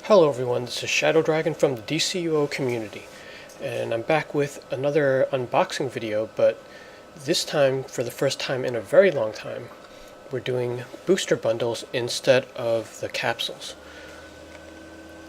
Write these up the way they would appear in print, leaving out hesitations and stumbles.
Hello everyone, this is Shadow Dragon from the DCUO community, and I'm back with another unboxing video, but this time, for the first time in a very long time, we're doing booster bundles instead of the capsules.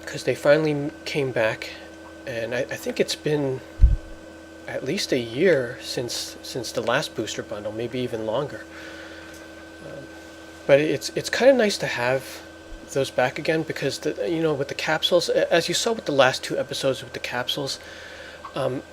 Because they finally came back, and I think it's been at least a year since the last booster bundle, maybe even longer. But it's kind of nice to have those back again, because with the capsules, as you saw with the last two episodes with the capsules,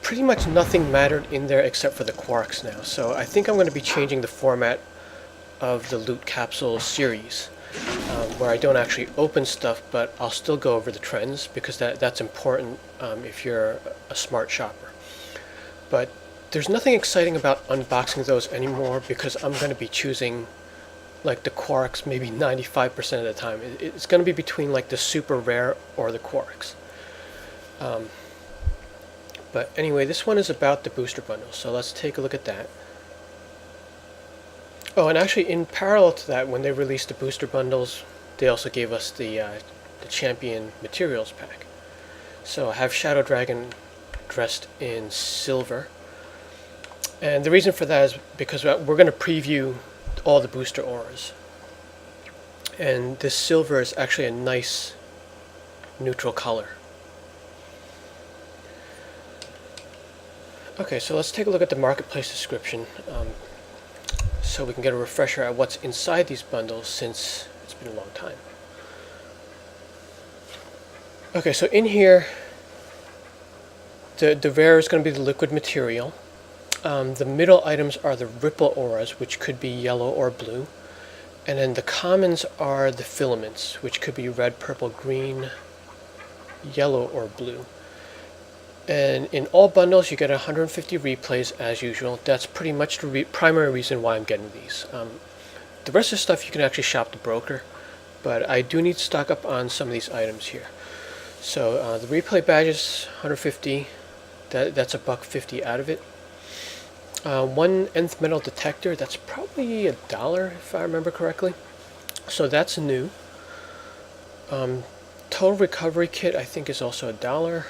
pretty much nothing mattered in there except for the quarks now. So I think I'm going to be changing the format of the loot capsule series, where I don't actually open stuff, but I'll still go over the trends, because that's important if you're a smart shopper. But there's nothing exciting about unboxing those anymore, because I'm going to be choosing like the quarks maybe 95% of the time. It's going to be between like the super rare or the quarks. But anyway, this one is about the booster bundle, so let's take a look at that. Oh, and actually in parallel to that, when they released the booster bundles, they also gave us the champion materials pack. So I have Shadow Dragon dressed in silver, and the reason for that is because we're going to preview all the booster auras, and this silver is actually a nice neutral color. Okay, so let's take a look at the marketplace description, so we can get a refresher at what's inside these bundles, since it's been a long time. Okay, so in here, the rare is going to be the liquid material. The middle items are the ripple auras, which could be yellow or blue. And then the commons are the filaments, which could be red, purple, green, yellow, or blue. And in all bundles, you get 150 replays as usual. That's pretty much the primary reason why I'm getting these. The rest of the stuff you can actually shop the broker, but I do need to stock up on some of these items here. So the replay badges, 150. That's $1.50 out of it. One nth metal detector, that's probably $1 if I remember correctly, so that's new. Total recovery kit I think is also $1.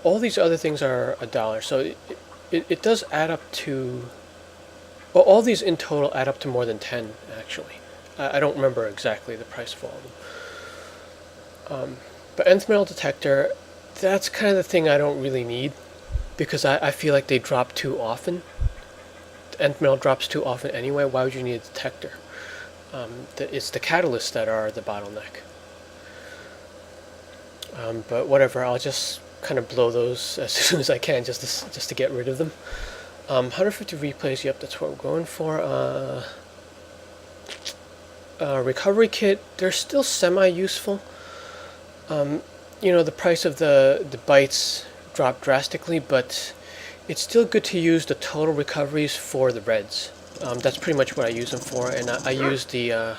All these other things are $1, so it does add up to, well, all these in total add up to more than 10 actually. I don't remember exactly the price of all of them. But nth metal detector, that's kind of the thing I don't really need, because I feel like they drop too often. The nth metal drops too often anyway. Why would you need a detector? It's the catalysts that are the bottleneck. But whatever, I'll just kind of blow those as soon as I can, just to get rid of them. 150 replays, yep, that's what we're going for. Recovery kit, they're still semi-useful. The price of the bytes dropped drastically, but it's still good to use the total recoveries for the reds. That's pretty much what I use them for, and I use the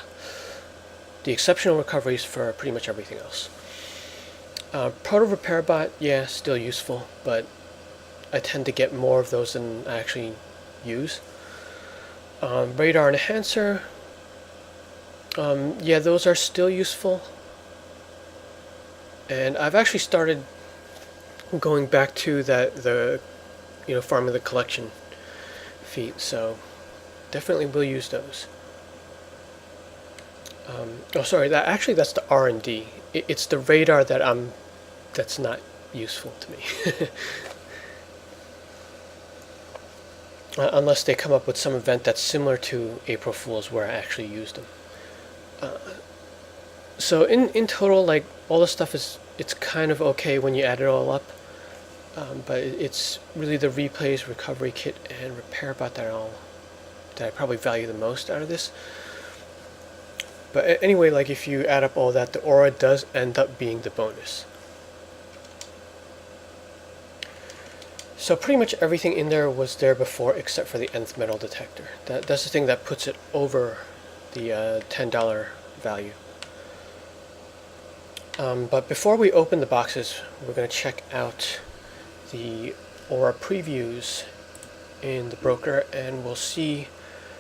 exceptional recoveries for pretty much everything else. Proto repair bot, yeah, still useful, but I tend to get more of those than I actually use. Radar enhancer, yeah, those are still useful, and I've actually started going back to the farming the collection feat, so definitely will use those. Oh, sorry, that's the R&D. It's the radar that's not useful to me. Unless they come up with some event that's similar to April Fool's where I actually used them. So in total, like, all the stuff it's kind of okay when you add it all up. But it's really the replays, recovery kit, and repair bot that I probably value the most out of this. But anyway, like, if you add up all that, the aura does end up being the bonus. So pretty much everything in there was there before, except for the nth metal detector. That's the thing that puts it over the $10 value. But before we open the boxes, we're going to check out the aura previews in the broker, and we'll see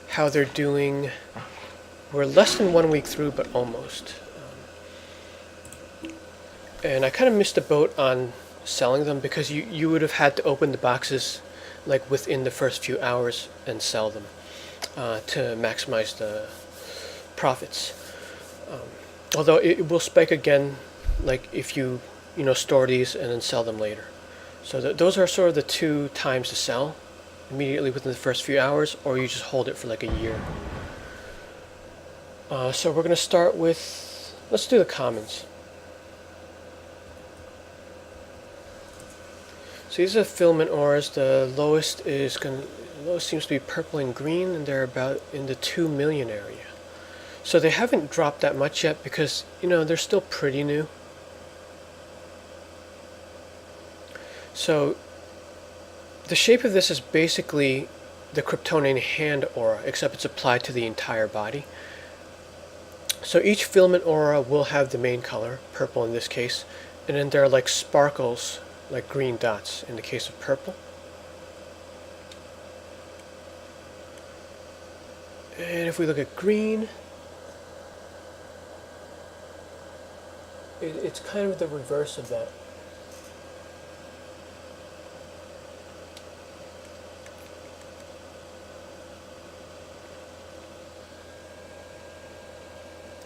how they're doing. We're less than 1 week through, but almost. And I kind of missed the boat on selling them because you would have had to open the boxes like within the first few hours and sell them to maximize the profits. Although it will spike again, like if you store these and then sell them later. So those are sort of the two times to sell: immediately within the first few hours, or you just hold it for like a year. So we're going to start with, let's do the commons. So these are filament auras. The lowest seems to be purple and green, and they're about in the 2 million area. So they haven't dropped that much yet because they're still pretty new. So the shape of this is basically the Kryptonian hand aura, except it's applied to the entire body. So each filament aura will have the main color, purple in this case, and then there are like sparkles, like green dots in the case of purple. And if we look at green, it's kind of the reverse of that.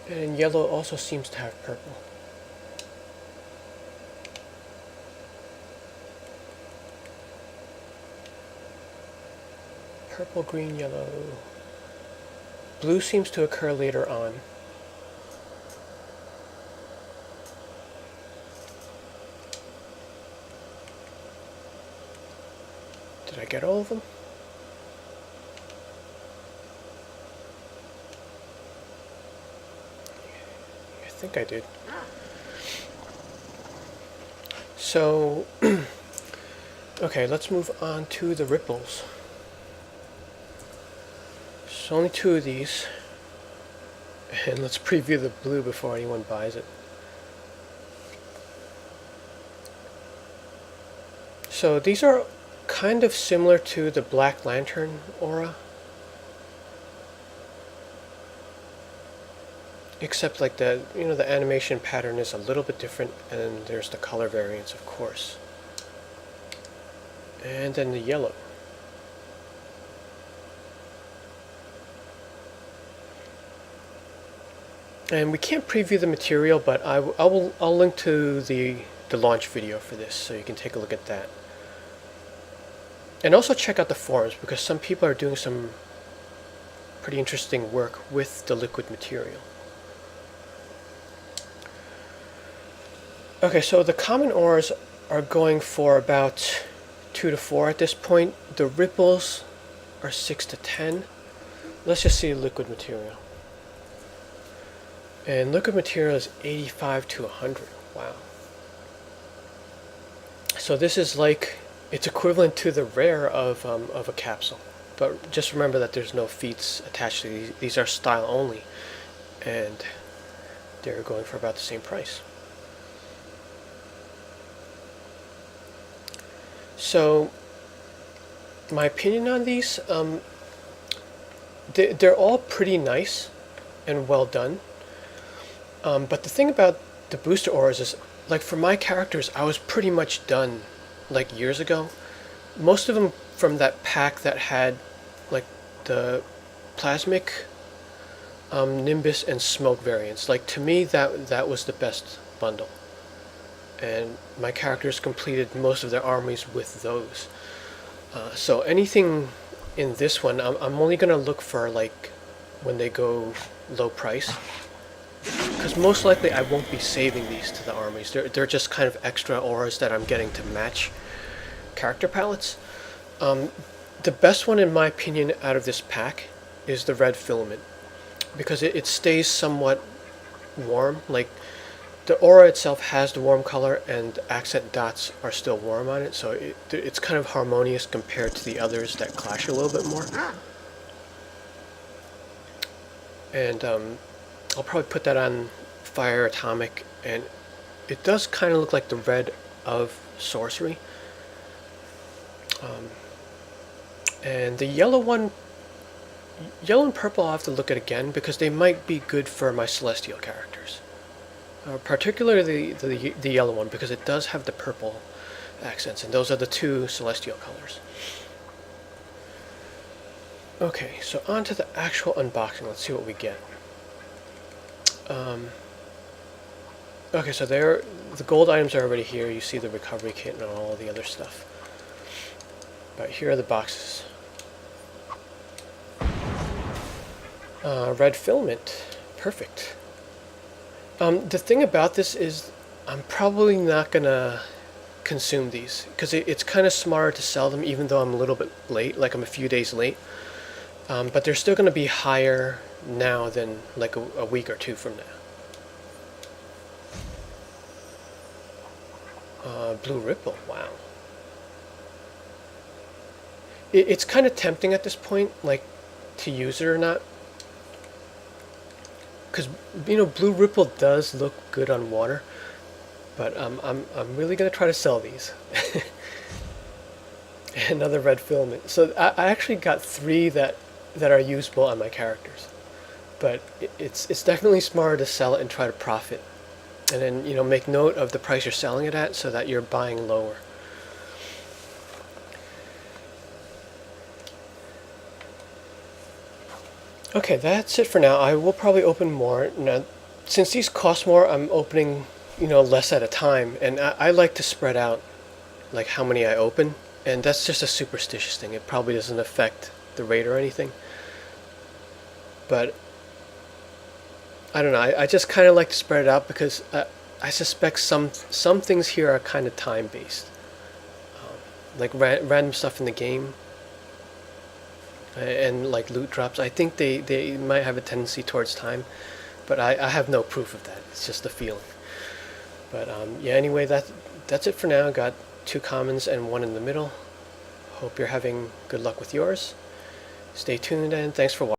And yellow also seems to have purple. Purple, green, yellow. Blue seems to occur later on. Did I get all of them? I think I did. So, okay, let's move on to the ripples. So only two of these. And let's preview the blue before anyone buys it. So these are kind of similar to the Black Lantern aura, except like the animation pattern is a little bit different, and there's the color variance, of course. And then the yellow. And we can't preview the material, but I'll link to the launch video for this, so you can take a look at that. And also check out the forums, because some people are doing some pretty interesting work with the liquid material. Okay, so the common auras are going for about 2 to 4 at this point. The ripples are 6 to 10. Let's just see liquid material. And liquid material is 85 to 100. Wow. So this is like, it's equivalent to the rare of a capsule. But just remember that there's no feats attached to these. These are style only. And they're going for about the same price. So, my opinion on these, they're all pretty nice and well done. But the thing about the booster auras is, like for my characters, I was pretty much done like years ago. Most of them from that pack that had like the plasmic, Nimbus, and smoke variants. Like to me, that was the best bundle. And my characters completed most of their armies with those. So anything in this one, I'm only gonna look for like when they go low price, because most likely I won't be saving these to the armies. They're just kind of extra auras that I'm getting to match character palettes. The best one in my opinion out of this pack is the red filament, because it stays somewhat warm. Like the aura itself has the warm color, and accent dots are still warm on it, so it's kind of harmonious compared to the others that clash a little bit more. And I'll probably put that on Fire Atomic, and it does kind of look like the red of sorcery. And the yellow one, yellow and purple, I'll have to look at again, because they might be good for my celestial characters. particularly the yellow one, because it does have the purple accents, and those are the two celestial colors. Okay, so on to the actual unboxing. Let's see what we get. Okay, so the gold items are already here. You see the recovery kit and all the other stuff. But here are the boxes. Red filament. Perfect. The thing about this is I'm probably not going to consume these, because it's kind of smarter to sell them even though I'm a little bit late, like I'm a few days late. But they're still going to be higher now than like a week or two from now. Blue Ripple, wow. It's kind of tempting at this point, like, to use it or not. Because, Blue Ripple does look good on water. But I'm really going to try to sell these. Another red filament. So I actually got 3 that are usable on my characters. But it's definitely smarter to sell it and try to profit. And then, make note of the price you're selling it at so that you're buying lower. Okay, that's it for now. I will probably open more. Now, since these cost more, I'm opening, less at a time. And I like to spread out, like, how many I open. And that's just a superstitious thing. It probably doesn't affect the rate or anything. But I don't know. I just kind of like to spread it out because I suspect some things here are kind of time based, like random stuff in the game, and like loot drops. I think they might have a tendency towards time, but I have no proof of that. It's just a feeling. But yeah. Anyway, that's it for now. Got 2 commons and 1 in the middle. Hope you're having good luck with yours. Stay tuned and thanks for watching.